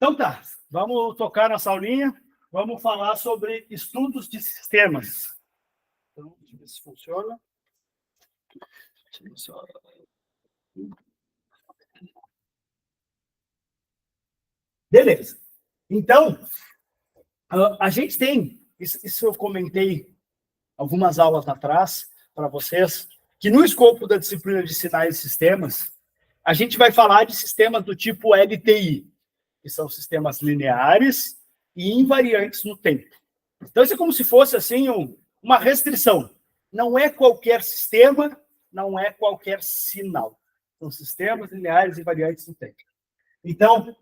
Então tá, vamos tocar nessa aulinha, vamos falar sobre estudos de sistemas. Então, deixa eu ver se funciona. Beleza. Então, a gente tem, isso eu comentei algumas aulas atrás para vocês, que no escopo da disciplina de sinais e sistemas, a gente vai falar de sistemas do tipo LTI, que são sistemas lineares e invariantes no tempo. Então, isso é como se fosse assim uma restrição. Não é qualquer sistema, não é qualquer sinal. São sistemas lineares e invariantes no tempo. Então,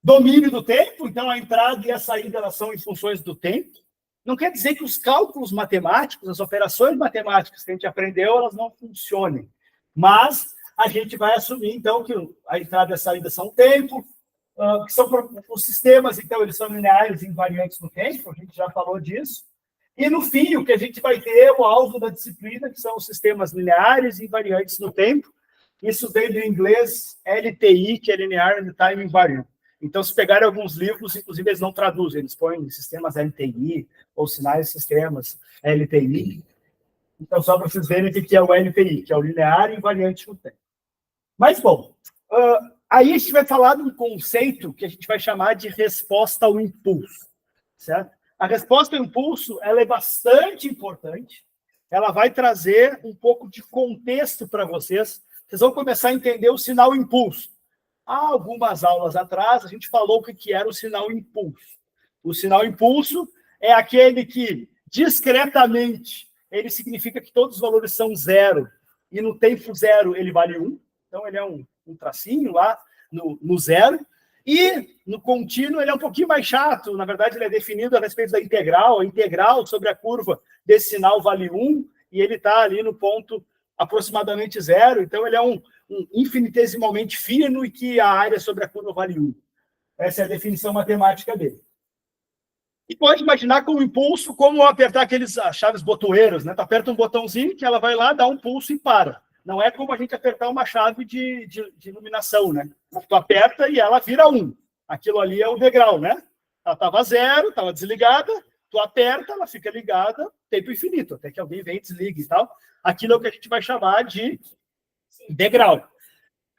domínio do tempo, então a entrada e a saída elas são em funções do tempo. Não quer dizer que os cálculos matemáticos, as operações matemáticas que a gente aprendeu, elas não funcionem. Mas a gente vai assumir, então, que a entrada e a saída são tempo, que são os sistemas, então, eles são lineares e invariantes no tempo, a gente já falou disso. E, no fim, o que a gente vai ter é o alvo da disciplina, que são os sistemas lineares e invariantes no tempo. Isso vem do inglês LTI, que é Linear Time Invariant. Então, se pegarem alguns livros, inclusive, eles não traduzem, eles põem sistemas LTI, ou sinais de sistemas LTI. Então, só para vocês verem o que é o LTI, que é o linear e invariante no tempo. Mas, bom, aí a gente vai falar de um conceito que a gente vai chamar de resposta ao impulso, certo? A resposta ao impulso, ela é bastante importante, ela vai trazer um pouco de contexto para vocês, vocês vão começar a entender o sinal impulso. Há algumas aulas atrás, a gente falou o que era o sinal impulso. O sinal impulso é aquele que, discretamente, ele significa que todos os valores são zero, e no tempo zero ele vale 1. Então, ele é um tracinho lá no zero. E no contínuo ele é um pouquinho mais chato. Na verdade, ele é definido a respeito da integral. A integral sobre a curva desse sinal vale 1, e ele está ali no ponto aproximadamente zero. Então, ele é um infinitesimalmente fino e que a área sobre a curva vale 1. Essa é a definição matemática dele. E pode imaginar com o impulso como apertar aqueles chaves botoeiros, né? Tu aperta um botãozinho que ela vai lá, dá um pulso e para. Não é como a gente apertar uma chave de iluminação, né? Tu aperta e ela vira 1. Aquilo ali é o degrau, né? Ela estava zero, estava desligada, tu aperta, ela fica ligada, tempo infinito, até que alguém vem e desliga e tal. Aquilo é o que a gente vai chamar de degrau.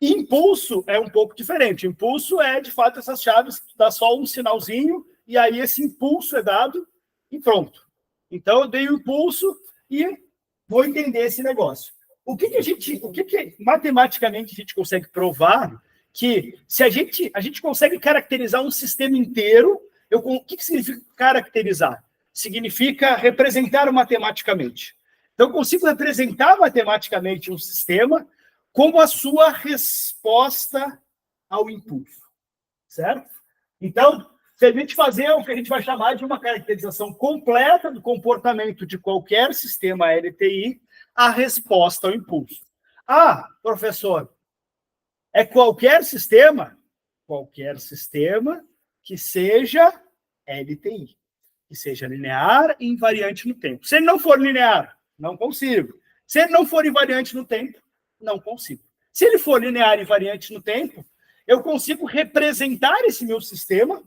Impulso é um pouco diferente. Impulso é, de fato, essas chaves que dá só um sinalzinho e aí esse impulso é dado e pronto. Então, eu dei o impulso e vou entender esse negócio. O que matematicamente a gente consegue provar que se a gente consegue caracterizar um sistema inteiro, o que significa caracterizar? Significa representar matematicamente. Então, eu consigo representar matematicamente um sistema como a sua resposta ao impulso, certo? Então, permite fazer o que a gente vai chamar de uma caracterização completa do comportamento de qualquer sistema LTI, a resposta ao impulso. Ah, professor, é qualquer sistema que seja LTI, que seja linear e invariante no tempo. Se ele não for linear, não consigo. Se ele não for invariante no tempo, não consigo. Se ele for linear e invariante no tempo, eu consigo representar esse meu sistema.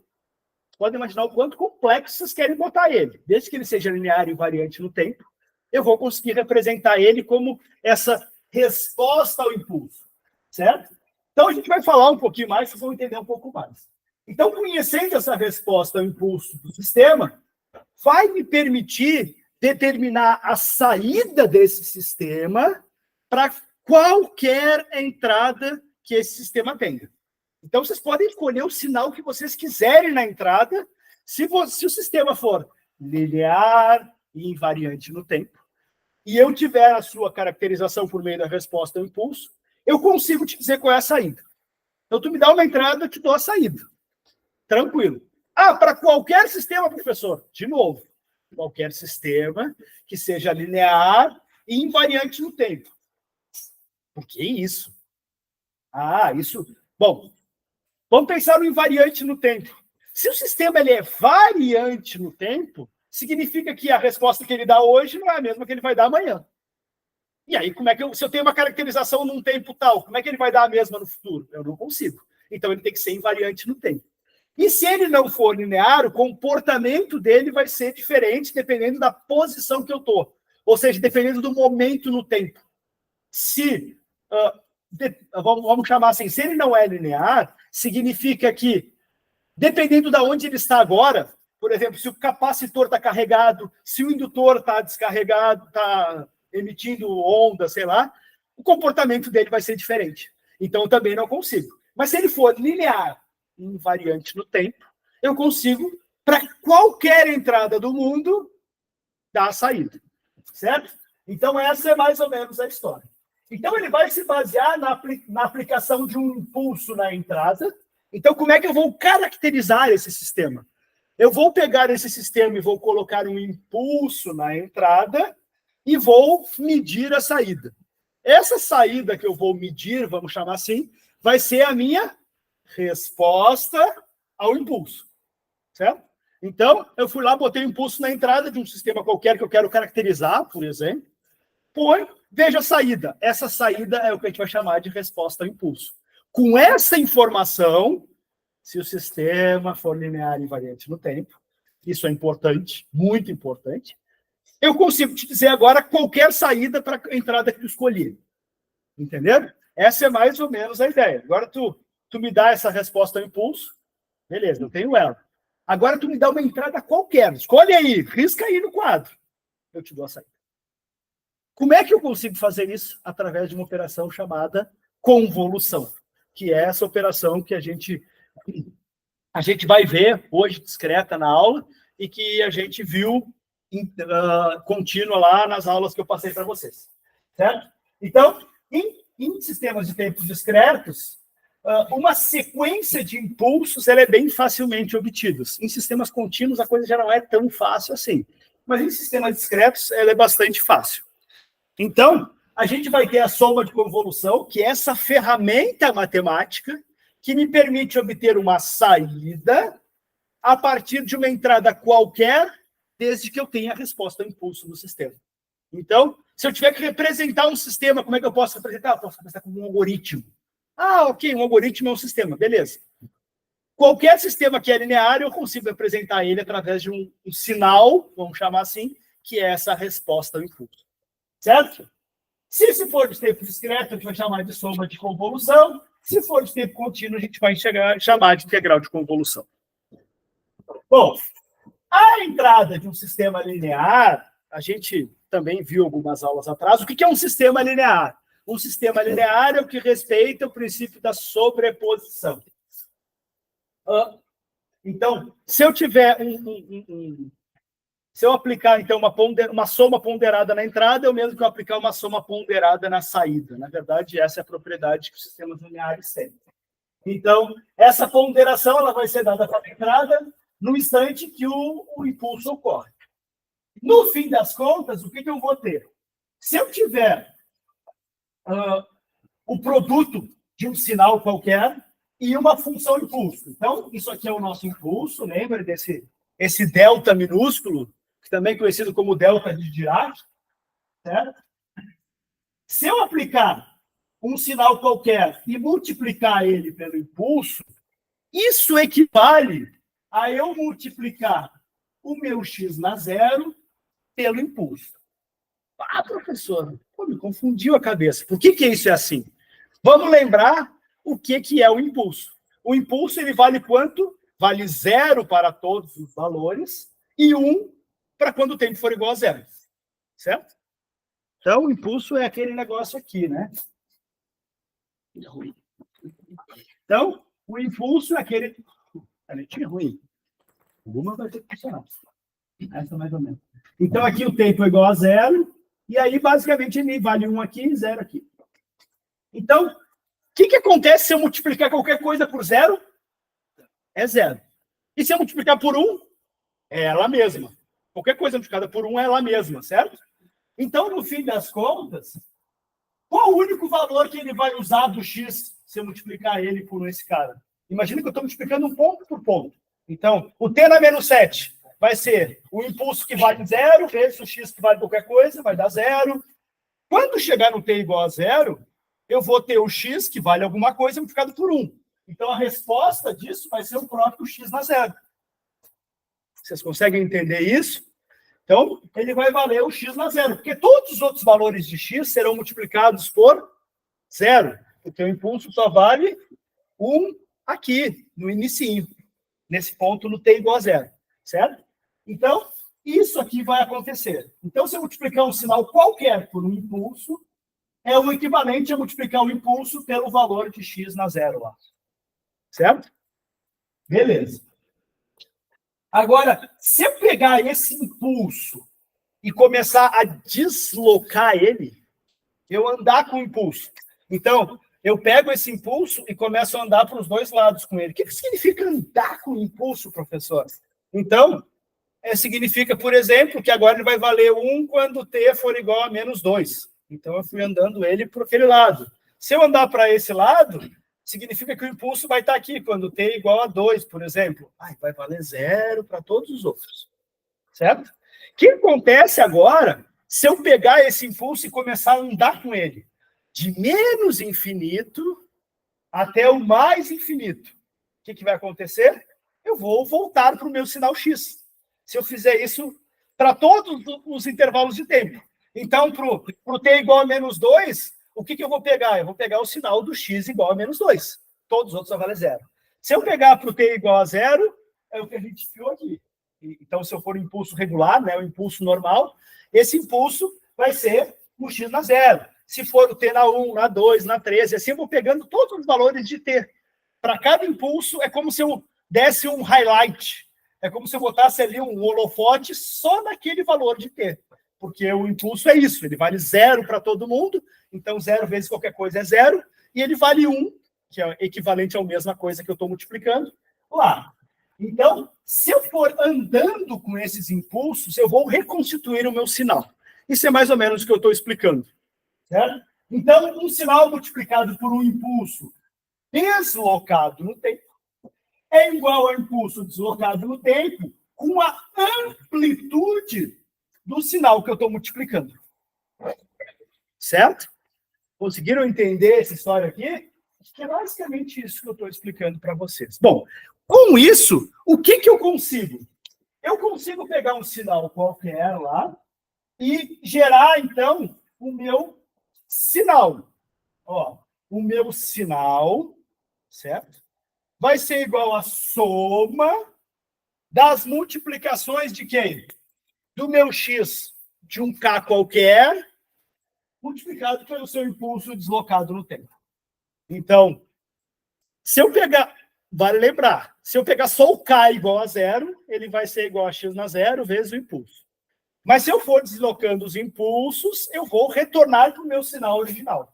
Podem imaginar o quanto complexo vocês querem botar ele. Desde que ele seja linear e invariante no tempo, eu vou conseguir representar ele como essa resposta ao impulso, certo? Então, a gente vai falar um pouquinho mais, vocês vão entender um pouco mais. Então, conhecendo essa resposta ao impulso do sistema, vai me permitir determinar a saída desse sistema para qualquer entrada que esse sistema tenha. Então, vocês podem escolher o sinal que vocês quiserem na entrada, se o sistema for linear e invariante no tempo, e eu tiver a sua caracterização por meio da resposta ao impulso, eu consigo te dizer qual é a saída. Então, tu me dá uma entrada, eu te dou a saída. Tranquilo. Ah, para qualquer sistema, professor, de novo, qualquer sistema que seja linear e invariante no tempo. Por que isso? Ah, isso... Bom, vamos pensar no invariante no tempo. Se o sistema ele é variante no tempo, significa que a resposta que ele dá hoje não é a mesma que ele vai dar amanhã. E aí, se eu tenho uma caracterização num tempo tal, como é que ele vai dar a mesma no futuro? Eu não consigo. Então, ele tem que ser invariante no tempo. E se ele não for linear, o comportamento dele vai ser diferente dependendo da posição que eu estou. Ou seja, dependendo do momento no tempo. Se, vamos chamar assim, se ele não é linear, significa que, dependendo de onde ele está agora, por exemplo, se o capacitor está carregado, se o indutor está descarregado, está emitindo onda, sei lá, o comportamento dele vai ser diferente. Então, também não consigo. Mas se ele for linear, invariante no tempo, eu consigo, para qualquer entrada do mundo, dar a saída. Certo? Então, essa é mais ou menos a história. Então, ele vai se basear na aplicação de um impulso na entrada. Então, como é que eu vou caracterizar esse sistema? Eu vou pegar esse sistema e vou colocar um impulso na entrada e vou medir a saída. Essa saída que eu vou medir, vamos chamar assim, vai ser a minha resposta ao impulso. Certo? Então, eu fui lá, botei um impulso na entrada de um sistema qualquer que eu quero caracterizar, por exemplo. Veja a saída. Essa saída é o que a gente vai chamar de resposta ao impulso. Com essa informação, se o sistema for linear e invariante no tempo, isso é importante, muito importante, eu consigo te dizer agora qualquer saída para a entrada que tu escolhi. Entendeu? Essa é mais ou menos a ideia. Agora tu me dá essa resposta ao impulso, beleza, eu tenho ela. Agora tu me dá uma entrada qualquer, escolhe aí, risca aí no quadro, eu te dou a saída. Como é que eu consigo fazer isso? Através de uma operação chamada convolução, que é essa operação que a gente vai ver hoje discreta na aula e que a gente viu contínua lá nas aulas que eu passei para vocês. Certo? Então, em sistemas de tempo discretos, uma sequência de impulsos ela é bem facilmente obtida. Em sistemas contínuos, a coisa já não é tão fácil assim. Mas em sistemas discretos, ela é bastante fácil. Então, a gente vai ter a soma de convolução, que é essa ferramenta matemática que me permite obter uma saída a partir de uma entrada qualquer, desde que eu tenha a resposta ao impulso no sistema. Então, se eu tiver que representar um sistema, como é que eu posso representar? Eu posso representar como um algoritmo. Ah, ok, um algoritmo é um sistema, beleza. Qualquer sistema que é linear, eu consigo representar ele através de um sinal, vamos chamar assim, que é essa resposta ao impulso. Certo? Se for de tempo discreto, a gente vai chamar de soma de convolução. Se for de tempo contínuo, a gente vai chamar de integral de convolução. Bom, a entrada de um sistema linear, a gente também viu algumas aulas atrás. O que é um sistema linear? Um sistema linear é o que respeita o princípio da sobreposição. Então, se eu tiver se eu aplicar, então, uma soma ponderada na entrada, é o mesmo que eu aplicar uma soma ponderada na saída. Na verdade, essa é a propriedade que os sistemas lineares têm. Então, essa ponderação ela vai ser dada para a entrada no instante que o impulso ocorre. No fim das contas, o que eu vou ter? Se eu tiver o produto de um sinal qualquer e uma função impulso. Então, isso aqui é o nosso impulso, lembra esse delta minúsculo, que também é conhecido como delta de Dirac, certo? Se eu aplicar um sinal qualquer e multiplicar ele pelo impulso, isso equivale a eu multiplicar o meu x na zero pelo impulso. Ah, professor, me confundiu a cabeça. Por que isso é assim? Vamos lembrar o que é o impulso. O impulso ele vale quanto? Vale 0 para todos os valores e 1 para quando o tempo for igual a 0. Certo? Então, o impulso é aquele negócio aqui, né? Então, o impulso é aquele... A letinha é ruim. Alguma vai ter que funcionar. Essa mais ou menos. Então, aqui o tempo é igual a 0, e aí, basicamente, ele vale 1 aqui e 0 aqui. Então, o que acontece se eu multiplicar qualquer coisa por 0? É 0. E se eu multiplicar por 1? É ela mesma. Qualquer coisa multiplicada por 1 é ela mesma, certo? Então, no fim das contas, qual o único valor que ele vai usar do x se eu multiplicar ele por esse cara? Imagina que eu estou multiplicando um ponto por ponto. Então, o t na menos 7 vai ser o impulso que vale 0, vezes o x que vale qualquer coisa, vai dar 0. Quando chegar no t igual a 0, eu vou ter o x, que vale alguma coisa, multiplicado por 1. Então, a resposta disso vai ser o próprio x na zero. Vocês conseguem entender isso? Então, ele vai valer o x na zero, porque todos os outros valores de x serão multiplicados por zero, porque o impulso só vale 1 aqui, no inicinho, nesse ponto no t igual a zero, certo? Então, isso aqui vai acontecer. Então, se eu multiplicar um sinal qualquer por um impulso, é o equivalente a multiplicar o impulso pelo valor de x na zero lá. Certo? Beleza. Agora, se eu pegar esse impulso e começar a deslocar ele, eu andar com o impulso. Então, eu pego esse impulso e começo a andar para os dois lados com ele. O que significa andar com o impulso, professor? Então, significa, por exemplo, que agora ele vai valer 1 quando t for igual a menos 2. Então, eu fui andando ele para aquele lado. Se eu andar para esse lado, significa que o impulso vai estar aqui, quando t é igual a 2, por exemplo. Vai valer 0 para todos os outros. Certo? O que acontece agora, se eu pegar esse impulso e começar a andar com ele? De menos infinito até o mais infinito. O que vai acontecer? Eu vou voltar para o meu sinal x. Se eu fizer isso para todos os intervalos de tempo. Então, para o t igual a menos 2, o que eu vou pegar? Eu vou pegar o sinal do x igual a menos 2. Todos os outros vão valer 0. Se eu pegar para o t igual a 0, é o que a gente viu aqui. Então, se eu for o impulso regular, né, o impulso normal, esse impulso vai ser o x na 0. Se for o t na 1, na 2, na 3, assim eu vou pegando todos os valores de t. Para cada impulso, é como se eu desse um highlight. É como se eu botasse ali um holofote só naquele valor de t. Porque o impulso é isso, ele vale 0 para todo mundo, então 0 vezes qualquer coisa é 0, e ele vale 1, que é equivalente à mesma coisa que eu estou multiplicando, lá. Então, se eu for andando com esses impulsos, eu vou reconstituir o meu sinal. Isso é mais ou menos o que eu estou explicando. Certo? Então, um sinal multiplicado por um impulso deslocado no tempo é igual ao impulso deslocado no tempo com a amplitude do sinal que eu estou multiplicando. Certo? Conseguiram entender essa história aqui? Acho que é basicamente isso que eu estou explicando para vocês. Bom, com isso, o que eu consigo? Eu consigo pegar um sinal qualquer lá e gerar, então, o meu sinal. Ó, o meu sinal, certo? Vai ser igual à soma das multiplicações de quem? Do meu x de um k qualquer, multiplicado pelo seu impulso deslocado no tempo. Então, se eu pegar, vale lembrar, se eu pegar só o k igual a 0, ele vai ser igual a x na 0 vezes o impulso. Mas se eu for deslocando os impulsos, eu vou retornar para o meu sinal original.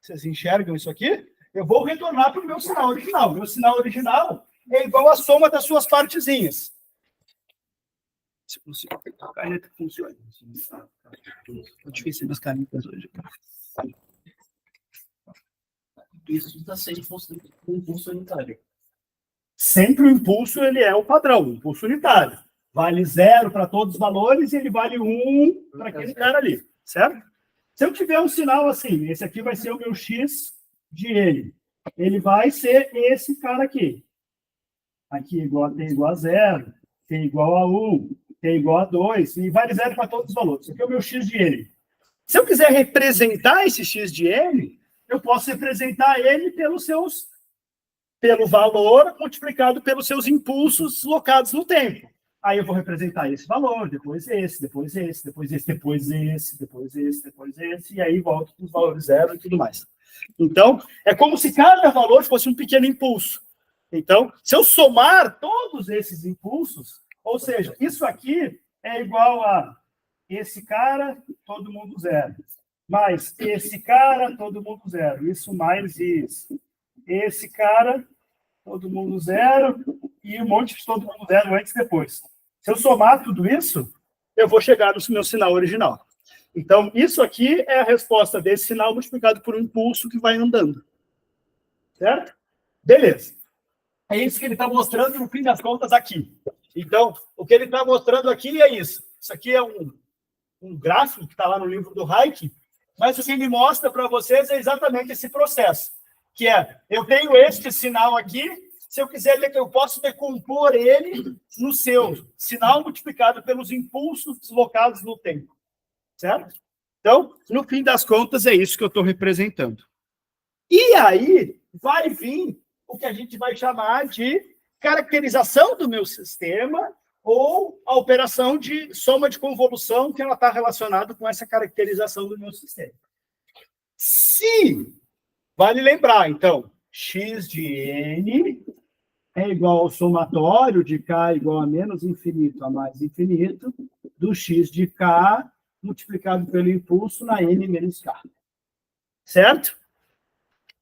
Vocês enxergam isso aqui? Eu vou retornar para o meu sinal original. Meu sinal original é igual à soma das suas partezinhas. Se consigo pegar a caneta, funciona. É difícil das canetas hoje. Isso está sendo um impulso unitário. Sempre o impulso ele é o padrão, o impulso unitário. Vale 0 para todos os valores e ele vale 1 para aquele cara ali, certo? Se eu tiver um sinal assim, esse aqui vai ser o meu x de ele. Ele vai ser esse cara aqui. Aqui igual a t igual a 0, t igual a 1, t igual a 2, e vale 0 para todos os valores. Esse aqui é o meu x de ele. Se eu quiser representar esse x de ele, eu posso representar ele pelo valor multiplicado pelos seus impulsos locados no tempo. Aí eu vou representar esse valor, depois esse, depois esse, depois esse, depois esse, depois esse, depois esse, e aí volto para os valores 0 e tudo mais. Então, é como se cada valor fosse um pequeno impulso. Então, se eu somar todos esses impulsos, ou seja, isso aqui é igual a esse cara, todo mundo 0. Mais esse cara, todo mundo 0. Isso mais isso. Esse cara, todo mundo 0. E um monte de todo mundo 0 antes e depois. Se eu somar tudo isso, eu vou chegar no meu sinal original. Então, isso aqui é a resposta desse sinal multiplicado por um impulso que vai andando. Certo? Beleza. É isso que ele está mostrando, no fim das contas, aqui. Então, o que ele está mostrando aqui é isso. Isso aqui é um gráfico que está lá no livro do Hayek, mas o que ele mostra para vocês é exatamente esse processo. que é, eu tenho este sinal aqui, se eu quiser, eu posso decompor ele no seu sinal multiplicado pelos impulsos deslocados no tempo, certo? Então, no fim das contas, é isso que eu estou representando. E aí, vai vir o que a gente vai chamar de caracterização do meu sistema ou a operação de soma de convolução, que ela está relacionada com essa caracterização do meu sistema. Se, vale lembrar, então, x de n é igual ao somatório de k igual a menos infinito a mais infinito do x de k multiplicado pelo impulso na n menos k. Certo?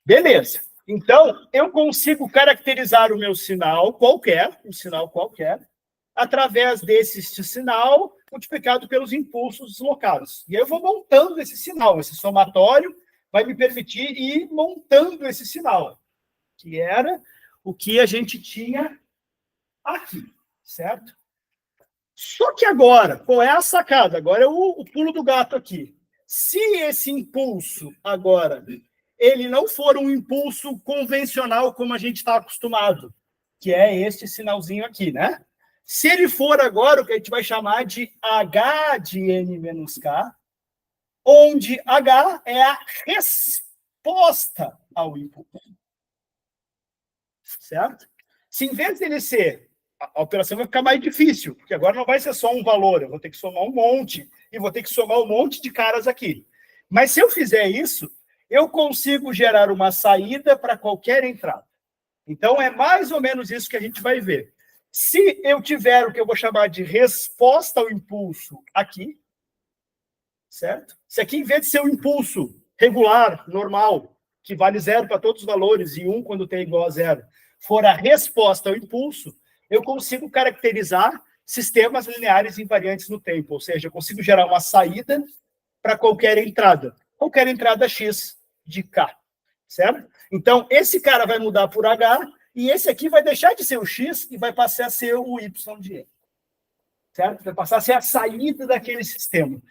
Beleza. Então, eu consigo caracterizar o meu sinal qualquer, um sinal qualquer, através desse sinal multiplicado pelos impulsos deslocados. E aí eu vou montando esse sinal, esse somatório vai me permitir ir montando esse sinal, que era o que a gente tinha aqui, certo? Só que agora, qual é a sacada? Agora é o pulo do gato aqui. Se esse impulso agora, ele não for um impulso convencional como a gente está acostumado, que é este sinalzinho aqui, né? Se ele for agora o que a gente vai chamar de H de n menos k, onde H é a resposta ao impulso. Certo? Se em vez dele ser, a operação vai ficar mais difícil, porque agora não vai ser só um valor, eu vou ter que somar um monte, e vou ter que somar um monte de caras aqui. Mas se eu fizer isso, eu consigo gerar uma saída para qualquer entrada. Então, é mais ou menos isso que a gente vai ver. Se eu tiver o que eu vou chamar de resposta ao impulso aqui, certo? Se aqui, em vez de ser um impulso regular, normal, que vale 0 para todos os valores e 1 quando t é igual a 0, for a resposta ao impulso, eu consigo caracterizar sistemas lineares invariantes no tempo, ou seja, eu consigo gerar uma saída para qualquer entrada x de k, certo? Então, esse cara vai mudar por h, e esse aqui vai deixar de ser o x e vai passar a ser o y de n, certo? Vai passar a ser a saída daquele sistema.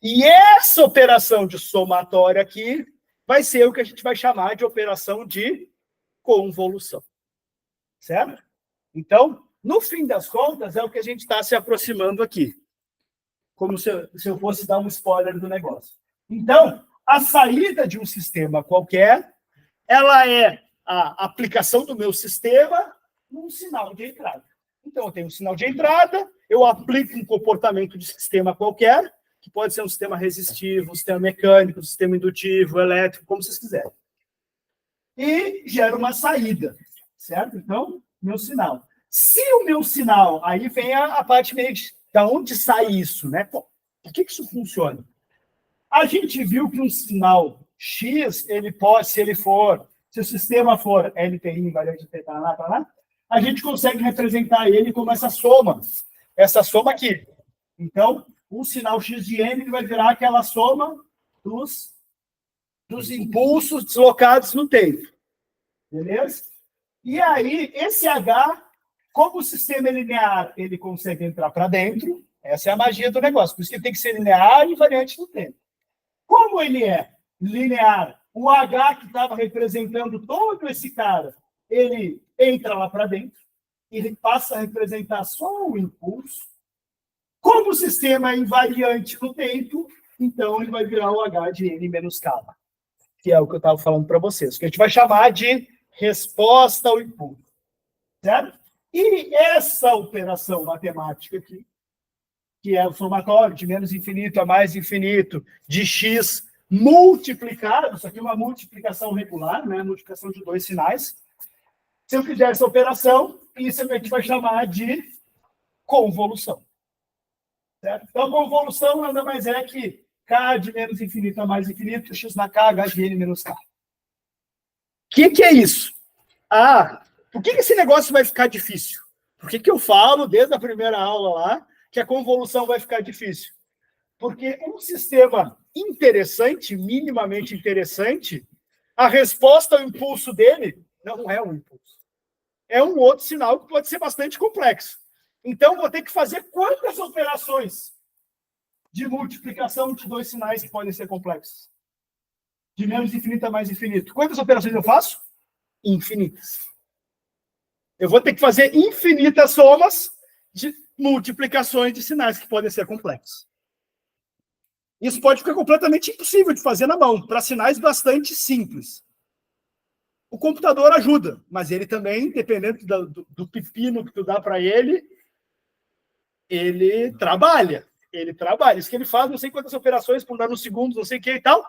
E essa operação de somatório aqui vai ser o que a gente vai chamar de operação de convolução, certo? Então, no fim das contas, é o que a gente está se aproximando aqui. Como se eu fosse dar um spoiler do negócio. Então, a saída de um sistema qualquer, ela é a aplicação do meu sistema num sinal de entrada. Então, eu tenho um sinal de entrada, eu aplico um comportamento de sistema qualquer, que pode ser um sistema resistivo, um sistema mecânico, um sistema indutivo, elétrico, como vocês quiserem. E gera uma saída, certo? Então, meu sinal. Se o meu sinal, aí vem a parte meio de onde sai isso, né? Pô, por que isso funciona? A gente viu que um sinal X, ele pode, se o sistema for LTI invariante θ lá, a gente consegue representar ele como essa soma aqui. Então, o sinal X de n vai virar aquela soma dos impulsos deslocados no tempo. Beleza? E aí, esse H, como o sistema é linear, ele consegue entrar para dentro. Essa é a magia do negócio. Por isso que ele tem que ser linear e invariante no tempo. Como ele é linear, o H que estava representando todo esse cara, ele entra lá para dentro, ele passa a representar só o impulso. Como o sistema é invariante no tempo, então ele vai virar o H de n menos k, que é o que eu estava falando para vocês, que a gente vai chamar de resposta ao impulso. Certo? E essa operação matemática aqui, que é o somatório de menos infinito a mais infinito, de x multiplicado, isso aqui é uma multiplicação regular, né? Multiplicação de dois sinais. Se eu fizer essa operação, isso a gente vai chamar de convolução. Certo? Então, convolução nada mais é que k de menos infinito a mais infinito, x na k, h de n menos k. O que é isso? Por que esse negócio vai ficar difícil? Por que eu falo, desde a primeira aula lá, que a convolução vai ficar difícil? Porque um sistema interessante, minimamente interessante, a resposta ao impulso dele não é um impulso. É um outro sinal que pode ser bastante complexo. Então, vou ter que fazer quantas operações de multiplicação de dois sinais que podem ser complexos? De menos infinito a mais infinito. Quantas operações eu faço? infinitas. Eu vou ter que fazer infinitas somas de multiplicações de sinais que podem ser complexos. Isso pode ficar completamente impossível de fazer na mão, para sinais bastante simples. O computador ajuda, mas ele também, dependendo do pepino que tu dá para ele trabalha. Ele trabalha. Isso que ele faz, não sei quantas operações por nanosegundos, não sei o que e tal.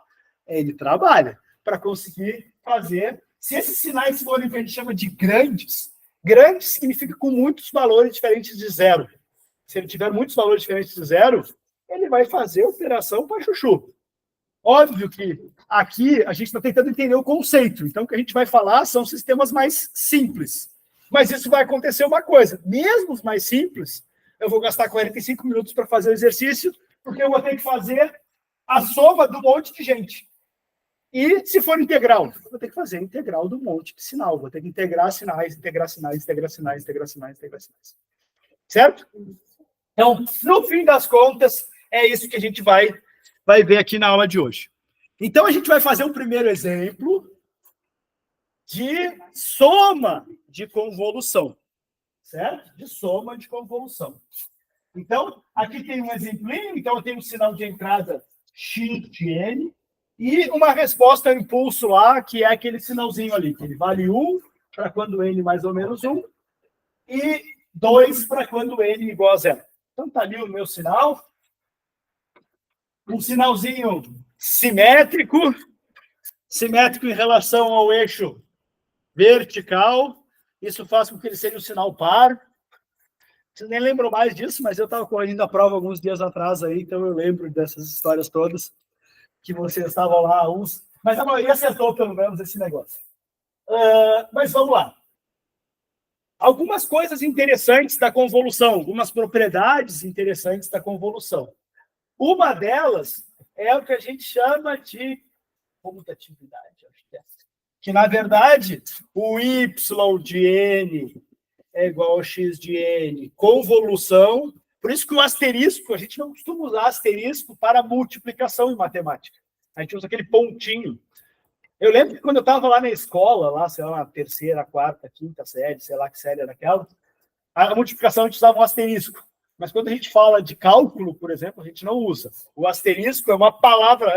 Ele trabalha para conseguir fazer. Se esses sinais forem o que a gente chama de grandes, grande significa com muitos valores diferentes de zero. Se ele tiver muitos valores diferentes de zero, ele vai fazer a operação para chuchu. Óbvio que aqui a gente está tentando entender o conceito. Então, o que a gente vai falar são sistemas mais simples. Mas isso vai acontecer uma coisa. Mesmo os mais simples, eu vou gastar 45 minutos para fazer o exercício, porque eu vou ter que fazer a soma do monte de gente. E se for integral, eu vou ter que fazer a integral do monte de sinal. Vou ter que integrar sinais, integrar sinais, integrar sinais, integrar sinais, integrar sinais. Certo? Então, no fim das contas, é isso que a gente vai ver aqui na aula de hoje. Então, a gente vai fazer um primeiro exemplo de soma de convolução. Certo? De soma de convolução. Então, aqui tem um exemplinho. Então, eu tenho um sinal de entrada x de n e uma resposta ao impulso lá, que é aquele sinalzinho ali, que ele vale 1 para quando n mais ou menos 1 e 2 para quando n igual a 0. Então, está ali o meu sinal. Um sinalzinho simétrico em relação ao eixo vertical. Isso faz com que ele seja um sinal par. Vocês nem lembram mais disso, mas eu estava correndo a prova alguns dias atrás aí, então eu lembro dessas histórias todas, que vocês estavam lá, mas a maioria acertou pelo menos esse negócio. Mas vamos lá. Algumas coisas interessantes da convolução, algumas propriedades interessantes da convolução. Uma delas é o que a gente chama de comutatividade, acho que na verdade, o y de n é igual a x de n, convolução. Por isso que o asterisco, a gente não costuma usar asterisco para multiplicação em matemática. A gente usa aquele pontinho. Eu lembro que quando eu estava lá na escola, lá, sei lá, na terceira, quarta, quinta série, sei lá que série era aquela, a multiplicação a gente usava um asterisco. Mas quando a gente fala de cálculo, por exemplo, a gente não usa. O asterisco é uma palavra,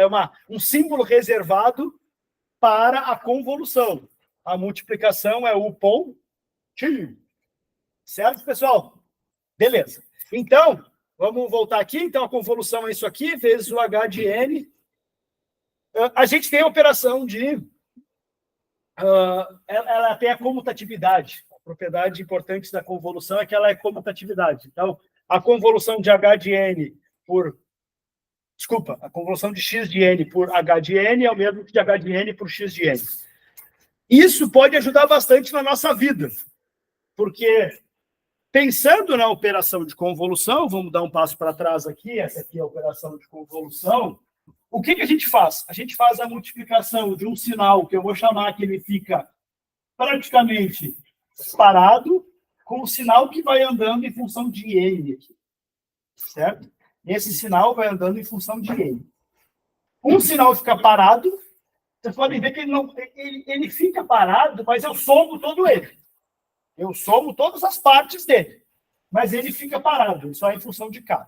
um símbolo reservado para a convolução. A multiplicação é o pontinho. Certo, pessoal? Beleza. Então, vamos voltar aqui. Então, a convolução é isso aqui, vezes o h de n. A gente tem a operação de... ela tem a comutatividade. A propriedade importante da convolução é que ela é comutatividade. Então, a convolução de h de n por... Desculpa, a convolução de x de n por h de n é o mesmo que de h de n por x de n. Isso pode ajudar bastante na nossa vida, porque pensando na operação de convolução, vamos dar um passo para trás aqui, essa aqui é a operação de convolução, o que a gente faz? A gente faz a multiplicação de um sinal, que eu vou chamar que ele fica praticamente parado, com o sinal que vai andando em função de n aqui, certo? Esse sinal vai andando em função de n. Um sinal fica parado, vocês podem ver que ele fica parado, mas eu somo todo ele. Eu somo todas as partes dele. Mas ele fica parado, só em função de k.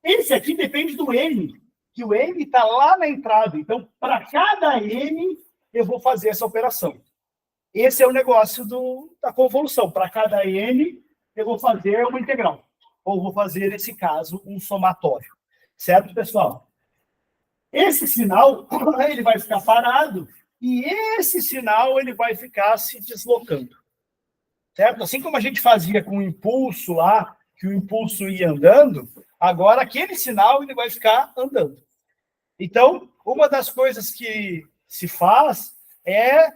Esse aqui depende do n, que o n está lá na entrada. Então, para cada n, eu vou fazer essa operação. Esse é o negócio da convolução. Para cada n, eu vou fazer uma integral. Ou vou fazer, nesse caso, um somatório. Certo, pessoal? Esse sinal, ele vai ficar parado, e esse sinal, ele vai ficar se deslocando. Certo? Assim como a gente fazia com o impulso lá, que o impulso ia andando, agora aquele sinal, ele vai ficar andando. Então, uma das coisas que se faz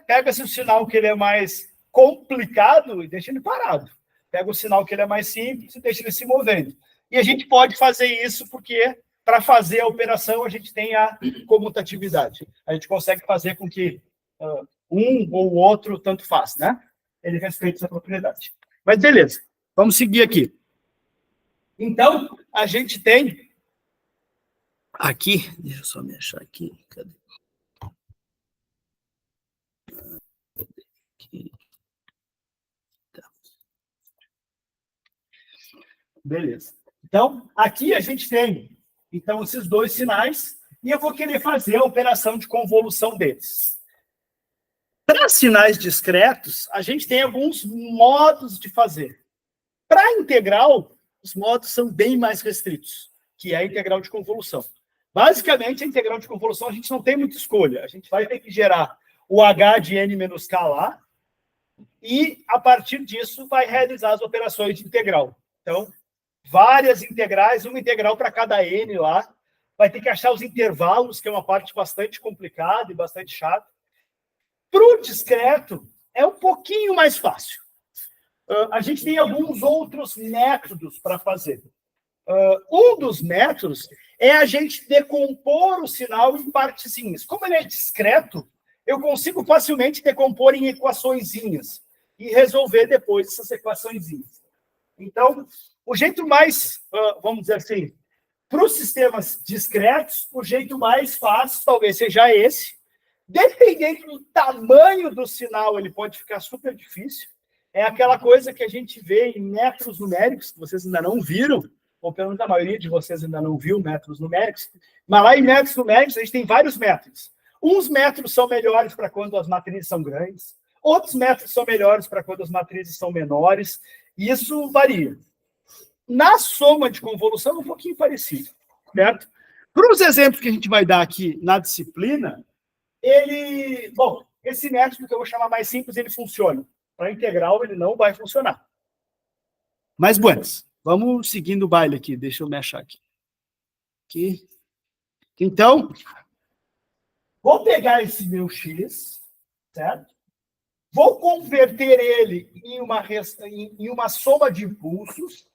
pega-se o sinal que ele é mais complicado e deixa ele parado. Pega o sinal que ele é mais simples e deixa ele se movendo. E a gente pode fazer isso porque, para fazer a operação, a gente tem a comutatividade. A gente consegue fazer com que um ou o outro tanto faz, né? Ele respeita essa propriedade. Mas beleza, vamos seguir aqui. Então, a gente tem aqui, deixa eu só me achar aqui, cadê? Beleza. Então, aqui a gente tem esses dois sinais e eu vou querer fazer a operação de convolução deles. Para sinais discretos, a gente tem alguns modos de fazer. Para a integral, os modos são bem mais restritos, que é a integral de convolução. Basicamente, a integral de convolução a gente não tem muita escolha. A gente vai ter que gerar o h de n menos k lá e, a partir disso, vai realizar as operações de integral. Então, várias integrais, uma integral para cada n lá. Vai ter que achar os intervalos, que é uma parte bastante complicada e bastante chata. Para o discreto, é um pouquinho mais fácil. A gente tem alguns outros métodos para fazer. Um dos métodos é a gente decompor o sinal em partezinhas. Como ele é discreto, eu consigo facilmente decompor em equaçõezinhas e resolver depois essas equaçõezinhas. Então, o jeito mais, vamos dizer assim, para os sistemas discretos, o jeito mais fácil talvez seja esse. Dependendo do tamanho do sinal, ele pode ficar super difícil. É aquela coisa que a gente vê em métodos numéricos, que vocês ainda não viram, ou pelo menos a maioria de vocês ainda não viu métodos numéricos, mas lá em métodos numéricos a gente tem vários métodos. Uns métodos são melhores para quando as matrizes são grandes, outros métodos são melhores para quando as matrizes são menores, e isso varia. Na soma de convolução é um pouquinho parecido, certo? Para os exemplos que a gente vai dar aqui na disciplina, esse método que eu vou chamar mais simples, ele funciona. Para integral, ele não vai funcionar. Mas, buenas, vamos seguindo o baile aqui. Deixa eu me achar aqui. Então, vou pegar esse meu x, certo? Vou converter ele em uma soma de impulsos.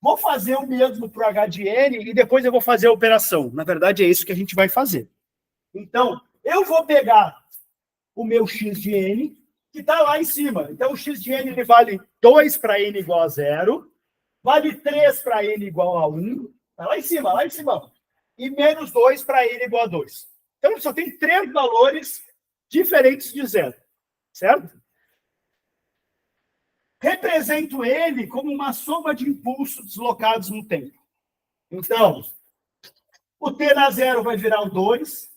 Vou fazer o mesmo para o h de n e depois eu vou fazer a operação. Na verdade, é isso que a gente vai fazer. Então, eu vou pegar o meu x de n, que está lá em cima. Então, o x de n ele vale 2 para n igual a 0, vale 3 para n igual a 1, está lá em cima, e menos 2 para n igual a 2. Então, só tem 3 valores diferentes de 0, certo? Represento ele como uma soma de impulsos deslocados no tempo. Então, o t na 0 vai virar o 2,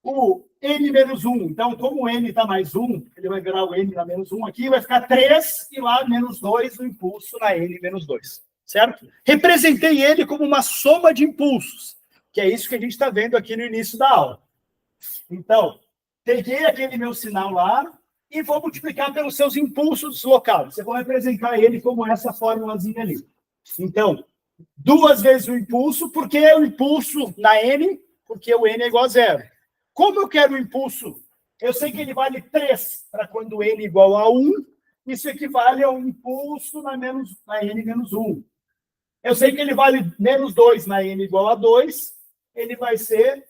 o n menos 1, então, como o n está mais 1, ele vai virar o n na menos 1 aqui, vai ficar 3, e lá menos 2, o impulso na n menos 2, certo? Representei ele como uma soma de impulsos, que é isso que a gente está vendo aqui no início da aula. Então, peguei aquele meu sinal lá e vou multiplicar pelos seus impulsos deslocados. Eu vou representar ele como essa fórmulazinha ali. Então, 2 vezes o impulso, porque o impulso na n, porque o n é igual a 0. Como eu quero o impulso? Eu sei que ele vale 3 para quando n é igual a 1. Isso equivale ao impulso na n menos 1. Eu sei que ele vale menos 2 na n igual a 2. Ele vai ser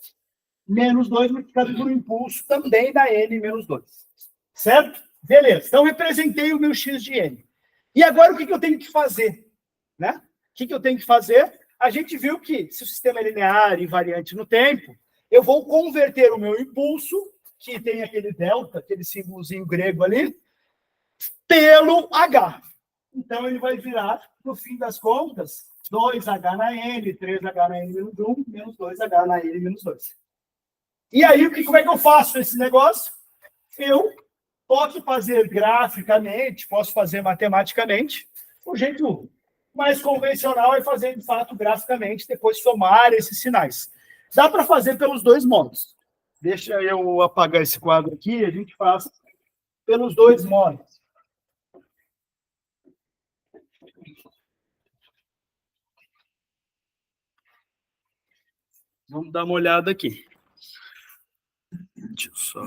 menos 2 multiplicado por um impulso também na n menos 2. Certo? Beleza. Então, representei o meu x de n. E agora, o que eu tenho que fazer? Né? O que eu tenho que fazer? A gente viu que, se o sistema é linear e invariante no tempo, eu vou converter o meu impulso, que tem aquele delta, aquele símbolozinho grego ali, pelo h. Então, ele vai virar, no fim das contas, 2h na n, 3h na n menos 1, menos 2h na n menos 2. E aí, como é que eu faço esse negócio? Eu posso fazer graficamente, posso fazer matematicamente. O jeito mais convencional é fazer, de fato, graficamente, depois somar esses sinais. Dá para fazer pelos dois modos. Deixa eu apagar esse quadro aqui, a gente faz pelos dois modos. Vamos dar uma olhada aqui. Deixa eu só...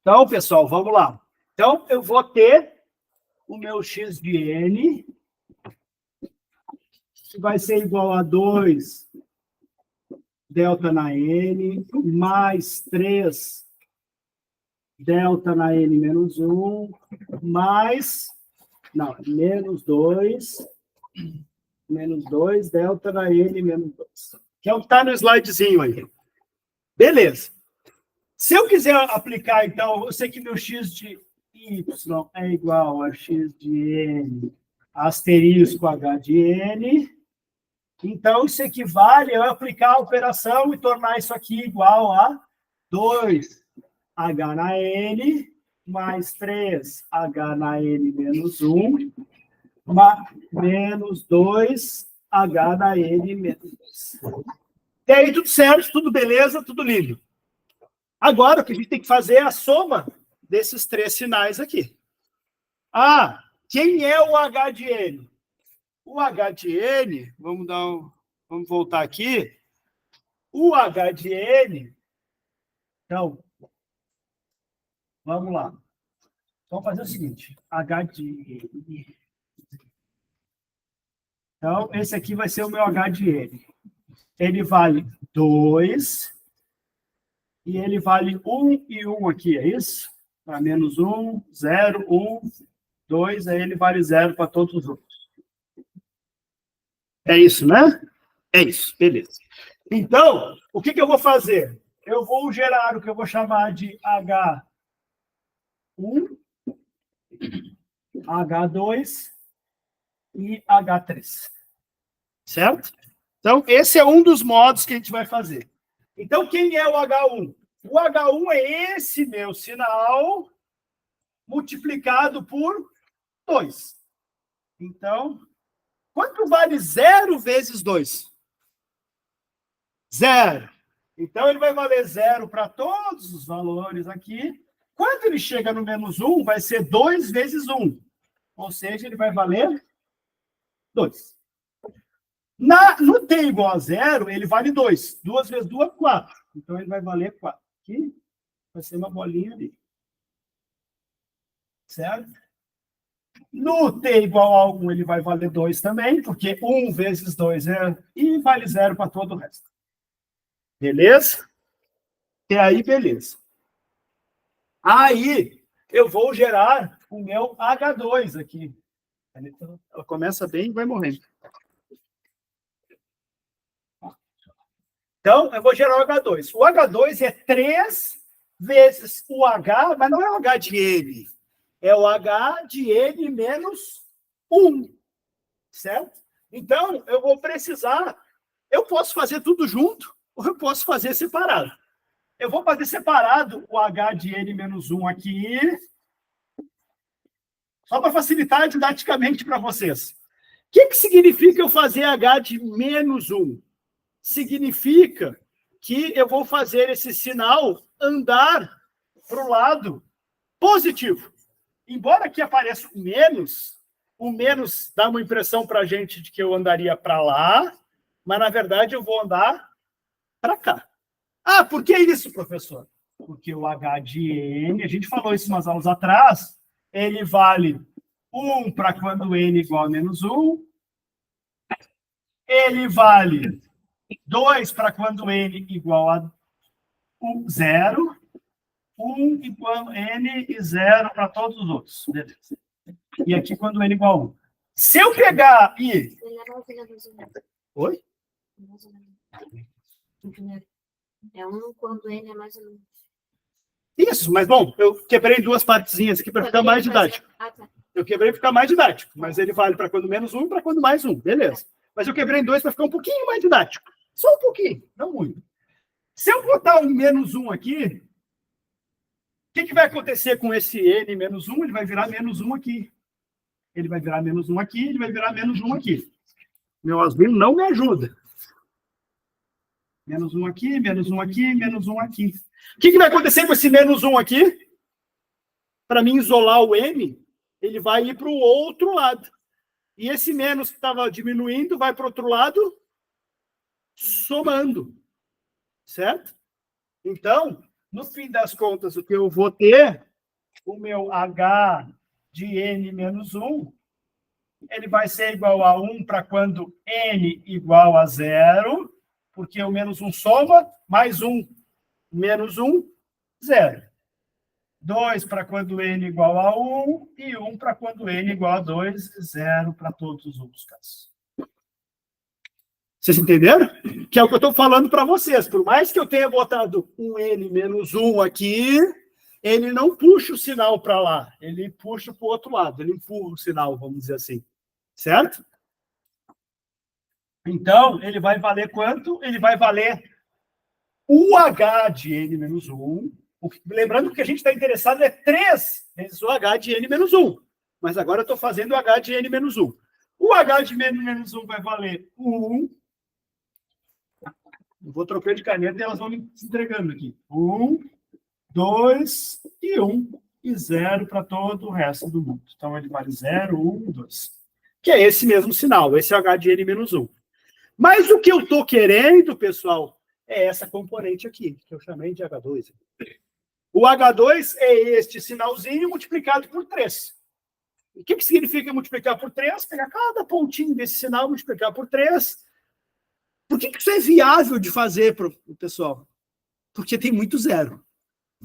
Então, pessoal, vamos lá. Então, eu vou ter o meu x de n, que vai ser igual a 2 delta na n, mais 3 delta na n menos 1, mais... Não, menos 2 delta na n menos 2. Que é o que está no slidezinho aí. Beleza. Se eu quiser aplicar, então, eu sei que meu x de y é igual a x de n asterisco h de n. Então, isso equivale a eu aplicar a operação e tornar isso aqui igual a 2h na n mais 3h na n menos 1 menos 2h na n menos 2. E aí, tudo certo, tudo beleza, tudo lindo. Agora, o que a gente tem que fazer é a soma desses três sinais aqui. Ah, quem é o h de n? O h de n, vamos voltar aqui. O h de n, então, vamos lá. Vamos fazer o seguinte, h de n. Então, esse aqui vai ser o meu h de n. Ele vale 2, e ele vale 1 e 1 aqui, é isso? Para menos 1, 0, 1, 2, aí ele vale 0 para todos os outros. É isso, né? É isso, beleza. Então, o que eu vou fazer? Eu vou gerar o que eu vou chamar de H1, H2 e H3. Certo? Então, esse é um dos modos que a gente vai fazer. Então, quem é o H1? O H1 é esse meu sinal multiplicado por 2. Então, quanto vale 0 vezes 2? 0. Então, ele vai valer 0 para todos os valores aqui. Quando ele chega no menos 1, vai ser 2 vezes 1. Ou seja, ele vai valer 2. No t igual a 0, ele vale 2. 2 vezes 2, 4. Então, ele vai valer 4. Aqui vai ser uma bolinha ali. Certo? No t igual a 1, ele vai valer 2 também, porque 1 vezes 2 é... E vale 0 para todo o resto. Beleza? E aí, beleza. Aí, eu vou gerar o meu H2 aqui. Ela começa bem e vai morrendo. Então, eu vou gerar o H2. O H2 é 3 vezes o H, mas não é o H de N. É o H de N menos 1. Certo? Então, eu vou precisar... Eu posso fazer tudo junto, ou eu posso fazer separado. Eu vou fazer separado o H de N menos 1 aqui, só para facilitar didaticamente para vocês. O que significa eu fazer H de menos 1? Significa que eu vou fazer esse sinal andar para o lado positivo. Embora aqui apareça o menos dá uma impressão para a gente de que eu andaria para lá, mas, na verdade, eu vou andar para cá. Ah, por que isso, professor? Porque o H de N, a gente falou isso umas aulas atrás, ele vale 1 para quando N igual a menos 1, ele vale 2 para quando N igual a 0, 1 e quando N e 0 para todos os outros. Beleza. E aqui quando N igual a 1. Se eu pegar e... Oi? É 1 quando N é mais ou menos. Isso, mas bom, eu quebrei duas partezinhas aqui para ficar mais didático. Eu quebrei para ficar mais didático, mas ele vale para quando menos 1 e para quando mais 1, beleza. Mas eu quebrei em 2 para ficar um pouquinho mais didático. Só um pouquinho, não muito. Se eu botar um menos 1 aqui, o que vai acontecer com esse N menos 1? Ele vai virar menos 1 aqui. Ele vai virar menos 1 aqui, ele vai virar menos 1 aqui. Meu azul não me ajuda. Menos 1 aqui, menos 1 aqui, menos 1 aqui. O que vai acontecer com esse menos 1 aqui? Para mim isolar o M, ele vai ir para o outro lado. E esse menos que estava diminuindo vai para o outro lado, somando. Certo? Então, no fim das contas, o que eu vou ter, o meu H de N menos 1, ele vai ser igual a 1 para quando N igual a 0, porque o menos 1 soma, mais 1, menos 1, 0. 2 para quando N igual a 1 e 1 para quando N igual a 2, 0 para todos os outros casos. Vocês entenderam? Que é o que eu estou falando para vocês. Por mais que eu tenha botado um N menos 1 aqui, ele não puxa o sinal para lá. Ele puxa para o outro lado. Ele empurra o sinal, vamos dizer assim. Certo? Então, ele vai valer quanto? Ele vai valer o H de N menos 1. Lembrando que a gente está interessado é 3 vezes o H de N menos 1. Mas agora eu estou fazendo o H de N menos 1. O H de N menos 1 vai valer 1. Eu vou trocando de caneta e elas vão me entregando aqui. 1, 2 e 1. E 0 para todo o resto do mundo. Então, ele vale 0, 1, 2. Que é esse mesmo sinal. Esse é o H de N menos 1. Mas o que eu estou querendo, pessoal, é essa componente aqui, que eu chamei de H2. O H2 é este sinalzinho multiplicado por 3. O que significa multiplicar por 3? Pegar cada pontinho desse sinal, multiplicar por 3. Por que isso é viável de fazer, pessoal? Porque tem muito zero.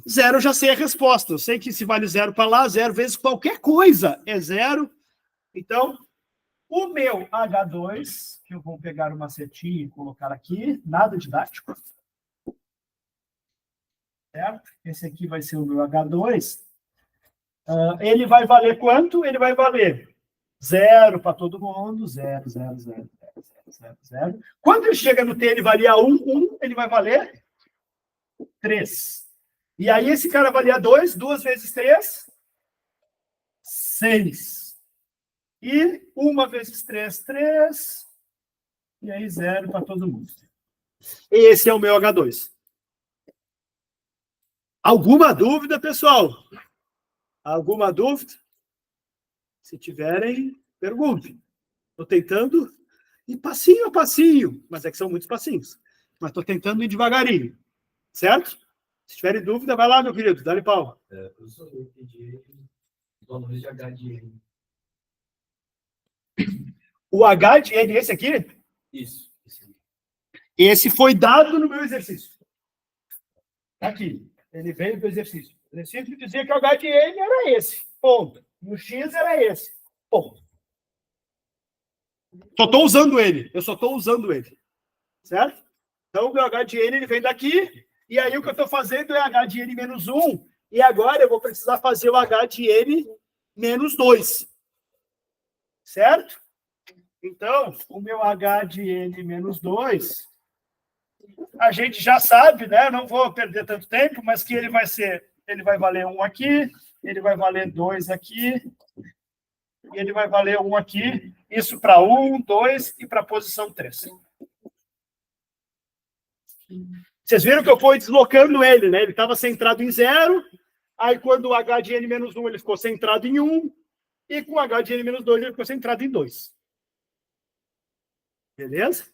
Zero eu já sei a resposta. Eu sei que se vale 0 para lá, 0 vezes qualquer coisa é 0. Então, o meu H2, que eu vou pegar uma setinha e colocar aqui, nada didático. Certo? Esse aqui vai ser o meu H2. Ele vai valer quanto? Ele vai valer 0 para todo mundo, 0, 0, 0, 0, 0, 0. Quando ele chega no T, ele valia 1, 1, ele vai valer 3. E aí esse cara valia 2, 2 vezes 3, 6. E 1 vezes 3, 3. E aí 0 para todo mundo. Esse é o meu H2. Alguma dúvida, pessoal? Alguma dúvida? Se tiverem, perguntem. Estou tentando ir passinho a passinho, mas é que são muitos passinhos. Mas estou tentando ir devagarinho. Certo? Se tiverem dúvida, vai lá, meu querido. Dá-lhe pau. Professor, eu pedi os valores de H de N. O H de N, esse aqui? Isso. Esse foi dado no meu exercício. Aqui. Ele veio do exercício. O exercício dizia que o H de N era esse. Ponto. E o X era esse. Ponto. Só estou usando ele. Eu só estou usando ele. Certo? Então, o meu H de N ele vem daqui. E aí, o que eu estou fazendo é H de N menos 1. E agora eu vou precisar fazer o H de N menos 2. Certo? Então, o meu H de N menos 2, a gente já sabe, né? Não vou perder tanto tempo, mas que ele vai valer 1 aqui, ele vai valer 2 aqui, e ele vai valer 1 aqui. Isso para 1, 2 e para a posição 3. Vocês viram que eu fui deslocando ele, né? Ele estava centrado em 0, aí quando o H de N menos 1 ele ficou centrado em 1, e com o H de N menos 2 ele ficou centrado em 2. Beleza?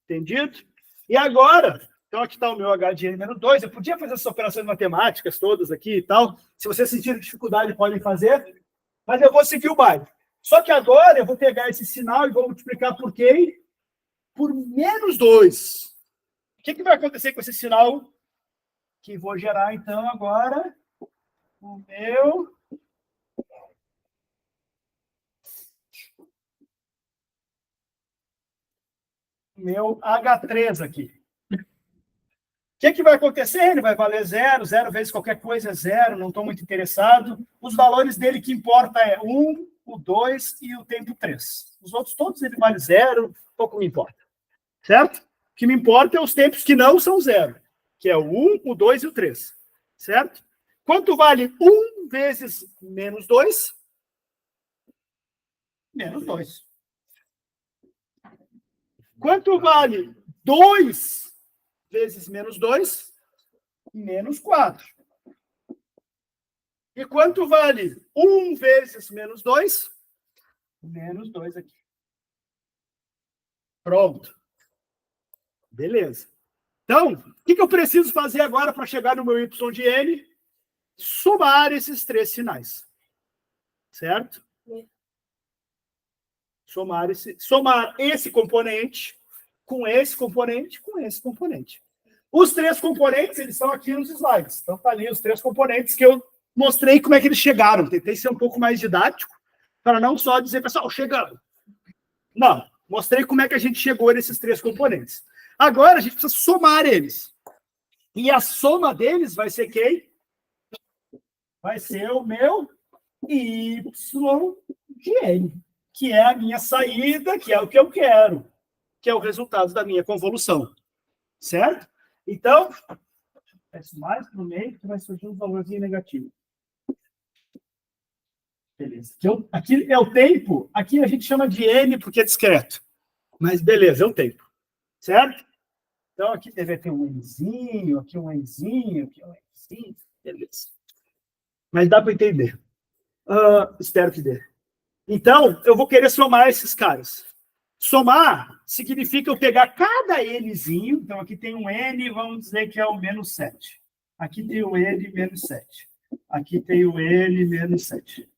Entendido? E agora, então aqui está o meu H de N menos 2. Eu podia fazer essas operações matemáticas todas aqui e tal. Se vocês sentirem dificuldade, podem fazer. Mas eu vou seguir o baile. Só que agora eu vou pegar esse sinal e vou multiplicar por quem? Por menos 2. O que vai acontecer com esse sinal? Que vou gerar, então, agora o meu H3 aqui. O que vai acontecer? Ele vai valer 0, 0 vezes qualquer coisa é 0, não estou muito interessado. Os valores dele que importa é 1, o 2 e o tempo 3. Os outros todos ele vale 0, pouco me importa. Certo? O que me importa é os tempos que não são 0, que é o 1, o 2 e o 3. Certo? Quanto vale 1 vezes menos 2? Menos 2. Quanto vale 2 vezes menos 2? Menos 4. E quanto vale 1 vezes menos 2? Menos 2 aqui. Pronto. Beleza. Então, o que eu preciso fazer agora para chegar no meu y de n? Somar esses 3 sinais. Certo? Somar esse componente com esse componente com esse componente. Os 3 componentes, eles estão aqui nos slides. Então, tá ali os 3 componentes que eu mostrei como é que eles chegaram. Tentei ser um pouco mais didático, para não só dizer, pessoal, chegamos. Não Mostrei como é que a gente chegou nesses 3 componentes. Agora, a gente precisa somar eles. E a soma deles vai ser quem? Vai ser o meu y de n, que é a minha saída, que é o que eu quero, que é o resultado da minha convolução. Certo? Então, peço mais para o meio, que vai surgir um valorzinho negativo. Beleza. Aqui é o tempo, aqui a gente chama de n porque é discreto. Mas beleza, é o tempo. Certo? Então, aqui deve ter um nzinho, aqui um nzinho, aqui um nzinho. Beleza. Mas dá para entender. Espero que dê. Então, eu vou querer somar esses caras. Somar significa eu pegar cada nzinho. Então, aqui tem um n, vamos dizer que é o menos 7. Aqui tem o n menos 7. Aqui tem o n menos 7.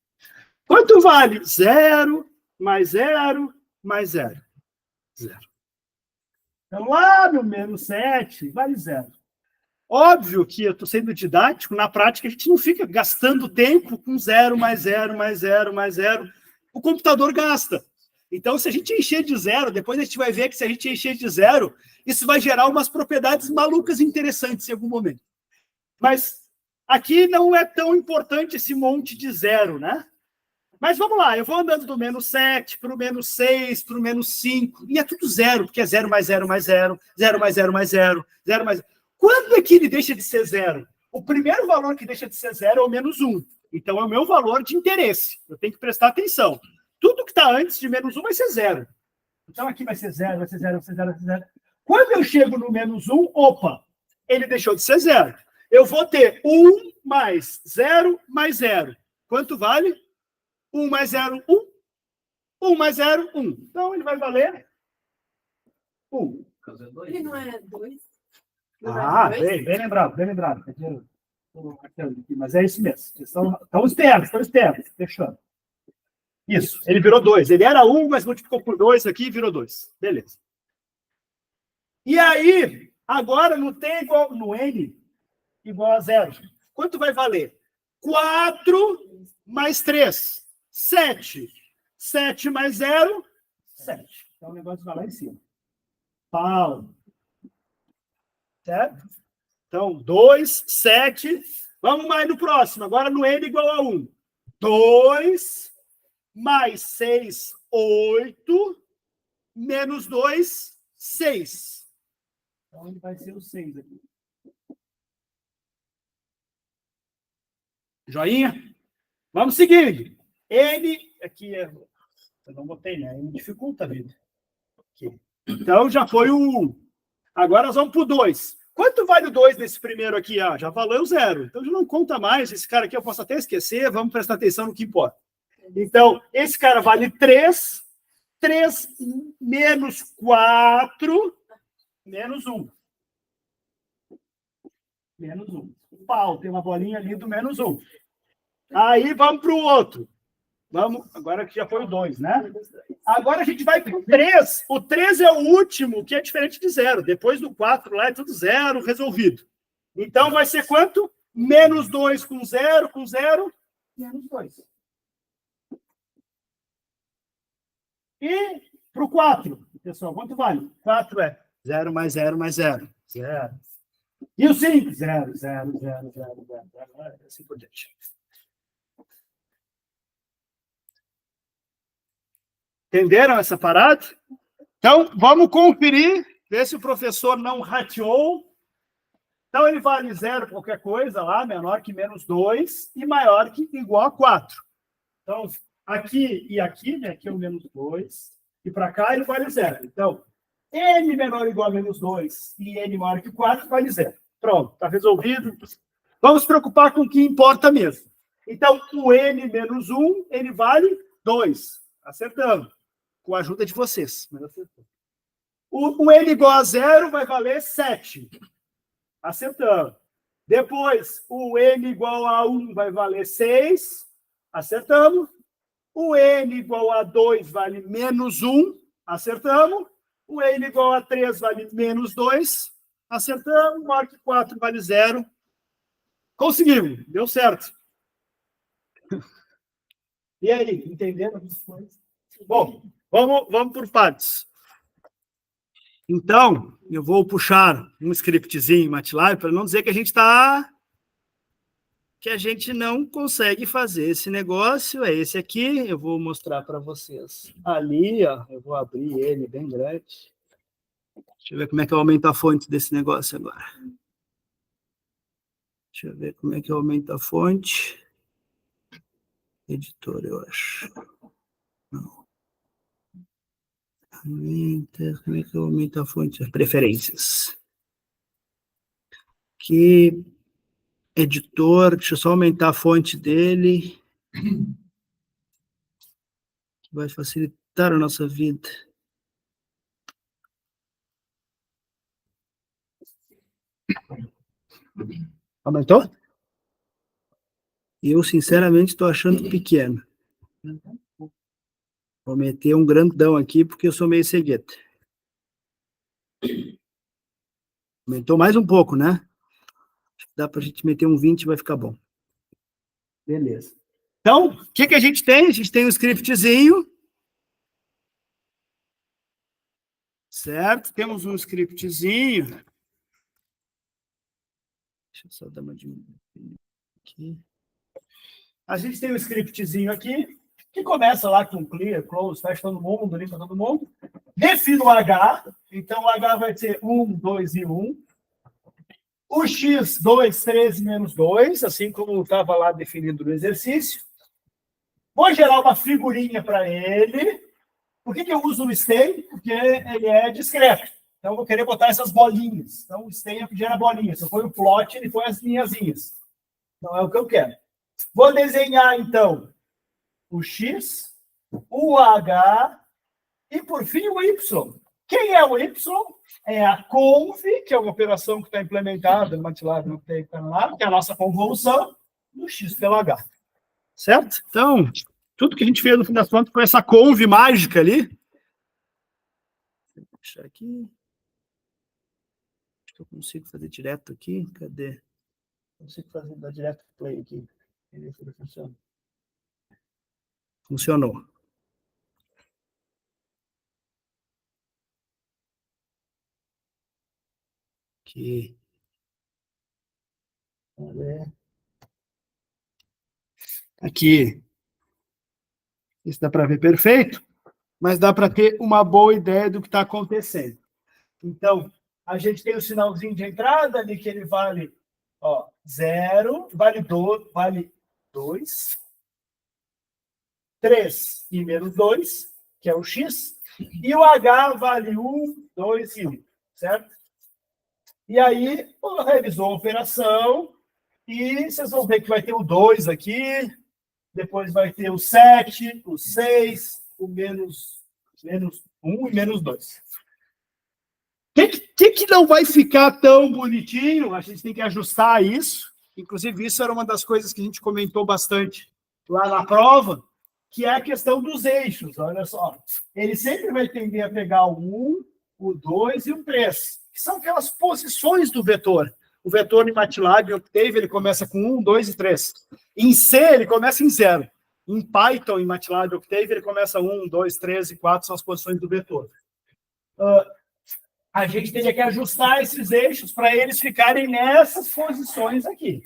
Quanto vale? 0 mais 0 mais 0. 0. Então, lá no menos 7, vale 0. Óbvio que eu estou sendo didático, na prática a gente não fica gastando tempo com 0 mais 0 mais 0 mais 0. O computador gasta. Então, se a gente encher de 0, depois a gente vai ver que se a gente encher de 0, isso vai gerar umas propriedades malucas interessantes em algum momento. Mas aqui não é tão importante esse monte de 0, né? Mas vamos lá, eu vou andando do menos 7 para o menos 6, para o menos 5, e é tudo 0, porque é 0 mais 0 mais 0, 0 mais 0 mais 0, 0 mais... Quando é que ele deixa de ser 0? O primeiro valor que deixa de ser 0 é o menos 1. Então, é o meu valor de interesse. Eu tenho que prestar atenção. Tudo que está antes de menos 1 vai ser 0. Então, aqui vai ser 0, vai ser 0, vai ser 0, vai ser 0. Quando eu chego no menos 1, opa, ele deixou de ser 0. Eu vou ter 1 mais 0 mais 0. Quanto vale? 1 mais 0, 1. 1 mais 0, 1. Então, ele vai valer 1. Ele não é 2? Bem lembrado, bem lembrado. Mas é isso mesmo. Estão espertos. Fechando. Isso, ele virou 2. Ele era 1, mas multiplicou por 2 aqui e virou 2. Beleza. E aí, agora no t igual no n igual a 0. Quanto vai valer? 4 mais 3. 7. 7 mais 0, 7. Então o negócio vai lá em cima. Pau. Certo? Então, 2, 7. Vamos mais no próximo. Agora no n igual a 1. 2 mais 6, 8. Menos 2, 6. Então, ele vai ser o 6 aqui. Joinha? Vamos seguindo. N, aqui é... Eu não botei, né? N dificulta a vida. Aqui. Então, já foi o 1. Agora nós vamos para o 2. Quanto vale o 2 nesse primeiro aqui? Já valeu 0. Então, já não conta mais. Esse cara aqui eu posso até esquecer. Vamos prestar atenção no que importa. Então, esse cara vale 3. 3 menos 4, menos 1. Menos 1. Pau, tem uma bolinha ali do menos 1. Aí, vamos para o outro. Vamos, agora que já foi o 2, né? Agora a gente vai para o 3. O 3 é o último, que é diferente de 0. Depois do 4 lá é tudo 0, resolvido. Então vai ser quanto? Menos 2 com 0, menos 2. E para o 4, pessoal, quanto vale? 4 é 0 mais 0 mais 0. 0. E o 5? 0, 0, 0, 0, 0, 0. Assim por diante. Entenderam essa parada? Então, vamos conferir, ver se o professor não rateou. Então, ele vale 0 qualquer coisa lá, menor que menos 2, e maior que igual a 4. Então, aqui e aqui, né? Aqui é o menos 2, e para cá ele vale 0. Então, n menor ou igual a menos 2 e n maior que 4 vale 0. Pronto, está resolvido. Vamos nos preocupar com o que importa mesmo. Então, o n menos 1, ele vale 2. Acertamos. Com a ajuda de vocês. O n igual a 0 vai valer 7. Acertamos. Depois, o n igual a 1 vai valer 6. Acertamos. O n igual a 2 vale menos 1. Acertamos. O n igual a 3 vale menos 2. Acertamos. Maior que 4 vale 0. Conseguimos. Deu certo. E aí, entenderam as coisas? Bom, Vamos por partes. Então, eu vou puxar um scriptzinho em MATLAB para não dizer que a gente não consegue fazer esse negócio. É esse aqui, eu vou mostrar para vocês. Ali, ó, eu vou abrir ele bem grande. Deixa eu ver como é que eu aumento a fonte desse negócio agora. Deixa eu ver como é que eu aumento a fonte. Editor, eu acho. Não. Como é que eu aumento a fonte? Preferências. Aqui, editor, deixa eu só aumentar a fonte dele. Que vai facilitar a nossa vida. Aumentou? Eu, sinceramente, estou achando pequeno. Vou meter um grandão aqui, porque eu sou meio cegueta. Aumentou mais um pouco, né? Dá para a gente meter um 20 e vai ficar bom. Beleza. Então, o que a gente tem? A gente tem um scriptzinho. Certo? Temos um scriptzinho. Deixa eu só dar uma diminuída aqui. A gente tem um scriptzinho aqui, que começa lá com clear, close, fecha todo mundo, limpa todo mundo. Defino o H. Então, o H vai ser 1, 2 e 1. O X, 2, 13 menos 2, assim como estava lá definido no exercício. Vou gerar uma figurinha para ele. Por que eu uso o stem? Porque ele é discreto. Então, eu vou querer botar essas bolinhas. Então, o stem é que gera bolinhas. Se eu for o plot, ele põe as linhazinhas. Não é o que eu quero. Vou desenhar, então, o X, o H e, por fim, o Y. Quem é o Y? É a conv, que é uma operação que está implementada no MATLAB, no que é a nossa convolução, do X pelo H. Certo? Então, tudo que a gente fez no fim das contas foi essa conv mágica ali. Vou deixar aqui. Acho que eu consigo fazer direto aqui. Cadê? Consigo fazer dar direto play aqui. Funcionou. Aqui. Aqui. Isso dá para ver perfeito, mas dá para ter uma boa ideia do que está acontecendo. Então, a gente tem o sinalzinho de entrada ali, que ele vale 0, vale 2, 3 e menos 2, que é o X, e o H vale 1, 2 e 1, certo? E aí, revisou a operação, e vocês vão ver que vai ter o 2 aqui, depois vai ter o 7, o 6, o menos 1 e menos 2. O que não vai ficar tão bonitinho? A gente tem que ajustar isso. Inclusive, isso era uma das coisas que a gente comentou bastante lá na prova, que é a questão dos eixos. Olha só, ele sempre vai tender a pegar o 1, o 2 e o 3, que são aquelas posições do vetor. O vetor em MATLAB, Octave, ele começa com 1, 2 e 3. Em C, ele começa em 0. Em Python, em MATLAB, Octave, ele começa 1, 2, 3 e 4, são as posições do vetor. A gente teria que ajustar esses eixos para eles ficarem nessas posições aqui.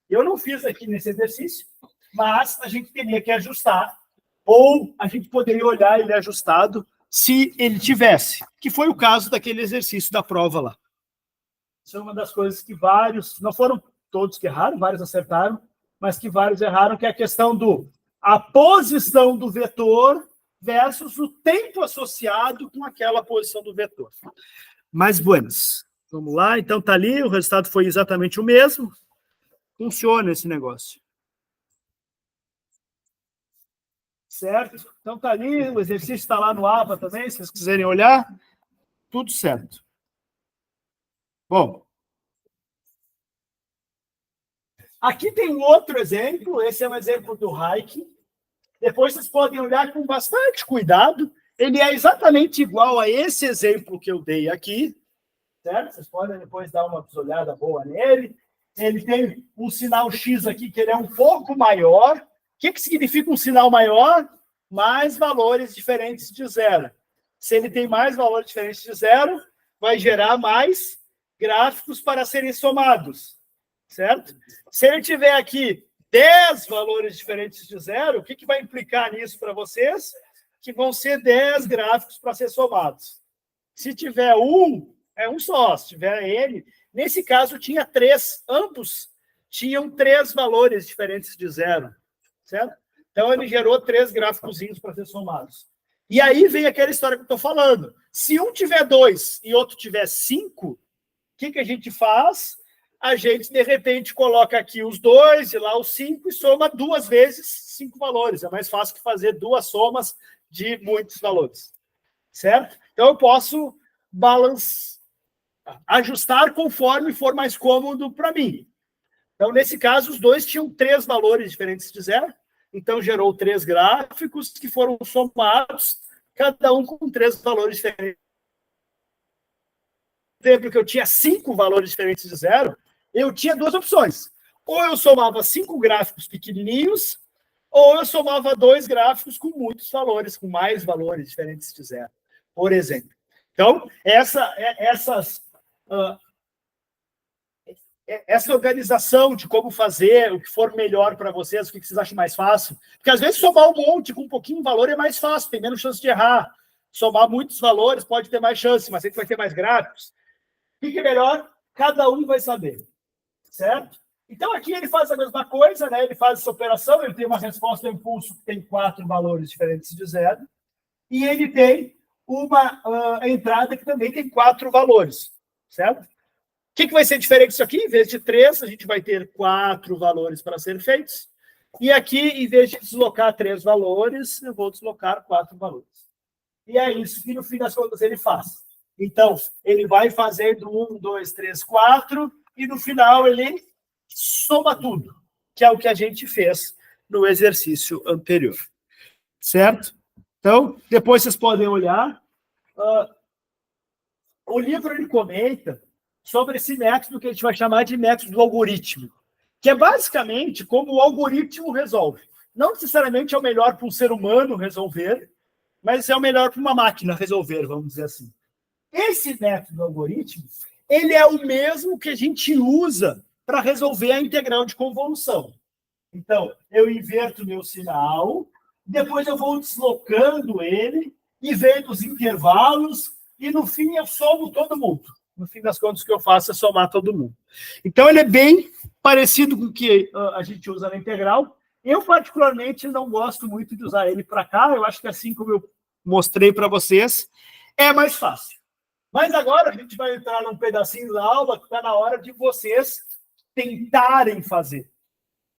Eu não fiz aqui nesse exercício, mas a gente teria que ajustar, ou a gente poderia olhar ele ajustado se ele tivesse, que foi o caso daquele exercício da prova lá. Isso é uma das coisas que vários, não foram todos que erraram, vários acertaram, mas que vários erraram, que é a questão a posição do vetor versus o tempo associado com aquela posição do vetor. Mais buenas. Vamos lá, então está ali, o resultado foi exatamente o mesmo. Funciona esse negócio. Certo? Então está ali, o exercício está lá no APA também, se vocês quiserem olhar. Tudo certo. Bom. Aqui tem um outro exemplo, esse é um exemplo do Hayek. Depois vocês podem olhar com bastante cuidado. Ele é exatamente igual a esse exemplo que eu dei aqui, certo? Vocês podem depois dar uma olhada boa nele. Ele tem um sinal X aqui que ele é um pouco maior. O que significa um sinal maior? mais valores diferentes de zero. Se ele tem mais valores diferentes de zero, vai gerar mais gráficos para serem somados, certo? Se ele tiver aqui 10 valores diferentes de zero, o que vai implicar nisso para vocês? Que vão ser 10 gráficos para ser somados. Se tiver um, é um só. Se tiver N, nesse caso tinha 3, ambos tinham 3 valores diferentes de zero, certo? Então ele gerou 3 gráficozinhos para ser somados. E aí vem aquela história que eu estou falando. Se um tiver 2 e outro tiver 5, o que a gente faz? A gente, de repente, coloca aqui os 2 e lá os 5 e soma 2 vezes 5 valores. É mais fácil que fazer 2 somas de muitos valores, certo? Então, eu posso ajustar conforme for mais cômodo para mim. Então, nesse caso, os 2 tinham 3 valores diferentes de zero. Então, gerou 3 gráficos que foram somados, cada um com 3 valores diferentes. Exemplo que eu tinha 5 valores diferentes de zero, eu tinha 2 opções. Ou eu somava 5 gráficos pequenininhos, ou eu somava 2 gráficos com muitos valores, com mais valores diferentes de zero, por exemplo. Então, essa organização de como fazer, o que for melhor para vocês, o que vocês acham mais fácil. Porque, às vezes, somar um monte com um pouquinho de valor é mais fácil, tem menos chance de errar. Somar muitos valores pode ter mais chance, mas a gente vai ter mais gráficos. O que é melhor? Cada um vai saber, certo? Então, aqui ele faz a mesma coisa, né? Ele faz essa operação, ele tem uma resposta ao impulso que tem 4 valores diferentes de zero, e ele tem uma entrada que também tem 4 valores, certo? O que vai ser diferente disso aqui? Em vez de 3, a gente vai ter 4 valores para serem feitos, e aqui, em vez de deslocar 3 valores, eu vou deslocar 4 valores. E é isso que, no fim das contas, ele faz. Então, ele vai fazendo 1, 2, 3, 4, e no final ele soma tudo, que é o que a gente fez no exercício anterior. Certo? Então, depois vocês podem olhar. O livro ele comenta sobre esse método que a gente vai chamar de método algorítmico, que é basicamente como o algoritmo resolve. Não necessariamente é o melhor para um ser humano resolver, mas é o melhor para uma máquina resolver, vamos dizer assim. Esse método algorítmico, ele é o mesmo que a gente usa para resolver a integral de convolução. Então, eu inverto meu sinal, depois eu vou deslocando ele e vendo os intervalos, e no fim eu somo todo mundo. No fim das contas, o que eu faço é somar todo mundo. Então, ele é bem parecido com o que a gente usa na integral. Eu, particularmente, não gosto muito de usar ele para cá. Eu acho que, assim como eu mostrei para vocês, é mais fácil. Mas agora a gente vai entrar num pedacinho da aula que está na hora de vocês tentarem fazer.